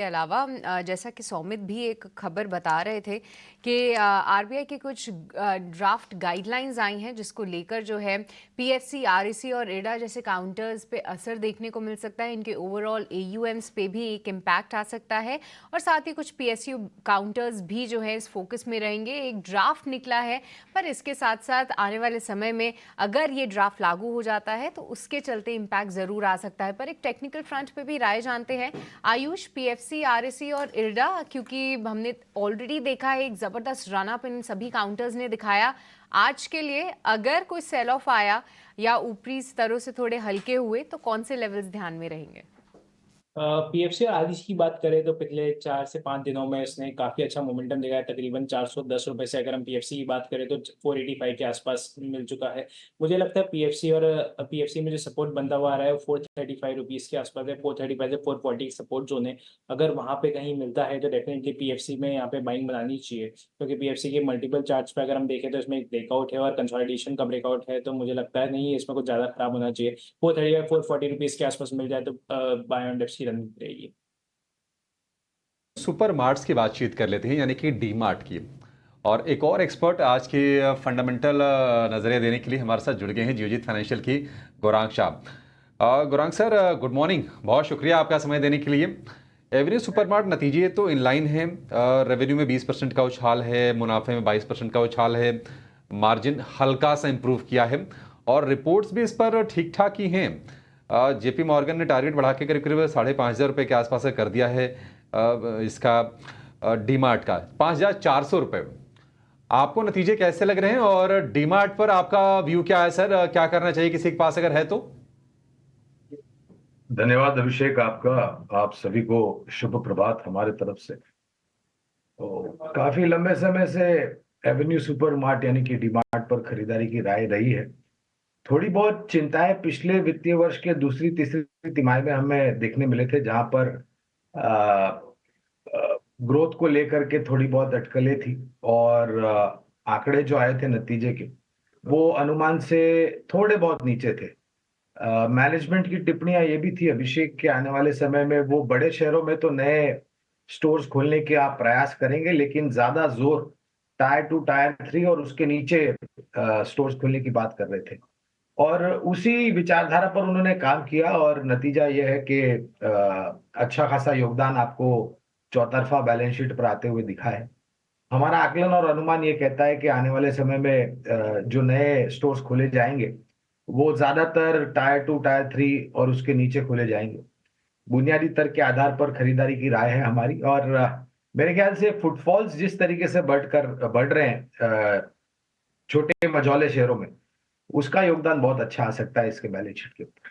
के अलावा जैसा कि सौमित भी एक खबर बता रहे थे कि आरबीआई की कुछ ड्राफ्ट गाइडलाइंस आई हैं जिसको लेकर जो है पीएफसी, आरईसी और इरडा जैसे काउंटर्स पे असर देखने को मिल सकता है। इनके ओवरऑल एयूएम्स पे भी एक इम्पैक्ट आ सकता है और साथ ही कुछ पीएसयू काउंटर्स भी जो है इस फोकस में रहेंगे। एक ड्राफ्ट निकला है, पर इसके साथ साथ आने वाले समय में अगर ये ड्राफ्ट लागू हो जाता है तो उसके चलते इम्पैक्ट ज़रूर आ सकता है। पर एक टेक्निकल फ्रंट पे भी राय जानते हैं आयुष, पीएफसी, आरएससी और इरडा, क्योंकि हमने ऑलरेडी देखा है एक जबरदस्त रन अप इन सभी काउंटर्स ने दिखाया। आज के लिए अगर कोई सेल ऑफ आया या ऊपरी स्तरों से थोड़े हल्के हुए तो कौन से लेवल्स ध्यान में रहेंगे? पीएफसी और आदिश की बात करें तो पिछले 4 से 5 दिनों में इसने काफ़ी अच्छा मोमेंटम दिखाया। तकरीबन ₹410 से अगर हम पीएफसी की बात करें तो 485 के आसपास मिल चुका है। मुझे लगता है पीएफसी में जो सपोर्ट बनता हुआ आ रहा है वो ₹435 के आसपास है। 435 से 440 सपोर्ट ज़ोन है। अगर वहाँ पे कहीं मिलता है तो डेफिनिटली पीएफसी में यहाँ पे बाइंग बनानी चाहिए, क्योंकि पीएफसी के मल्टीपल चार्ट्स पे अगर हम देखें तो इसमें एक ब्रेकआउट है और कंसोलिडेशन का ब्रेकआउट है, तो मुझे लगता है नहीं इसमें कुछ ज़्यादा खराब होना चाहिए। 435 ₹440 के आसपास मिल जाए तो बाय ऑन डिप्स की रन रहेगी। सुपर मार्ट्स की बातचीत कर लेते हैं, यानी कि डी मार्ट की। और एक और एक्सपर्ट आज के फंडामेंटल नज़रिया देने के लिए हमारे साथ जुड़ गए हैं जियोजीत फाइनेंशियल की Gaurang Shah. Gaurang sir, good morning, बहुत शुक्रिया आपका समय देने के लिए। एवरेज सुपरमार्ट नतीजे तो इनलाइन हैं, रेवेन्यू में 20% का उछाल है, मुनाफे में 22% का उछाल है, मार्जिन हल्का सा इंप्रूव किया है और रिपोर्ट्स भी इस पर ठीक ठाक ही हैं। जेपी मॉर्गन ने टारगेट बढ़ा के करीब करीब ₹5,500 के आसपास कर दिया है इसका डीमार्ट का ₹5,400। आपको नतीजे कैसे लग रहे हैं और डीमार्ट पर आपका व्यू क्या है सर? क्या करना चाहिए किसी के पास अगर है तो? धन्यवाद अभिषेक, आपका। आप सभी को शुभ प्रभात हमारे तरफ से। तो काफी लंबे समय से एवेन्यू सुपर मार्ट यानी कि डीमार्ट पर खरीदारी की राय रही है। थोड़ी बहुत चिंताएं पिछले वित्तीय वर्ष के दूसरी तीसरी तिमाही में हमें देखने मिले थे, जहां पर ग्रोथ को लेकर के थोड़ी बहुत अटकलें थी और आंकड़े जो आए थे नतीजे के, वो अनुमान से थोड़े बहुत नीचे थे। मैनेजमेंट की टिप्पणियां ये भी थी अभिषेक के आने वाले समय में वो बड़े शहरों में तो नए स्टोर्स खोलने के आप प्रयास करेंगे, लेकिन ज्यादा जोर टायर 2 टायर 3 और उसके नीचे स्टोर्स खोलने की बात कर रहे थे। और उसी विचारधारा पर उन्होंने काम किया और नतीजा ये है कि अच्छा खासा योगदान आपको चौतरफा बैलेंस शीट पर आते हुए दिखा है। हमारा आकलन और अनुमान ये कहता है कि आने वाले समय में जो नए स्टोर्स खोले जाएंगे वो ज्यादातर टायर 2 टायर 3 और उसके नीचे खोले जाएंगे। बुनियादी तर्क के आधार पर खरीदारी की राय है हमारी। और मेरे ख्याल से फुटफॉल्स जिस तरीके से बढ़ रहे हैं छोटे मझौले शहरों में, उसका योगदान बहुत अच्छा आ सकता है इसके बैलेंस शीट के ऊपर।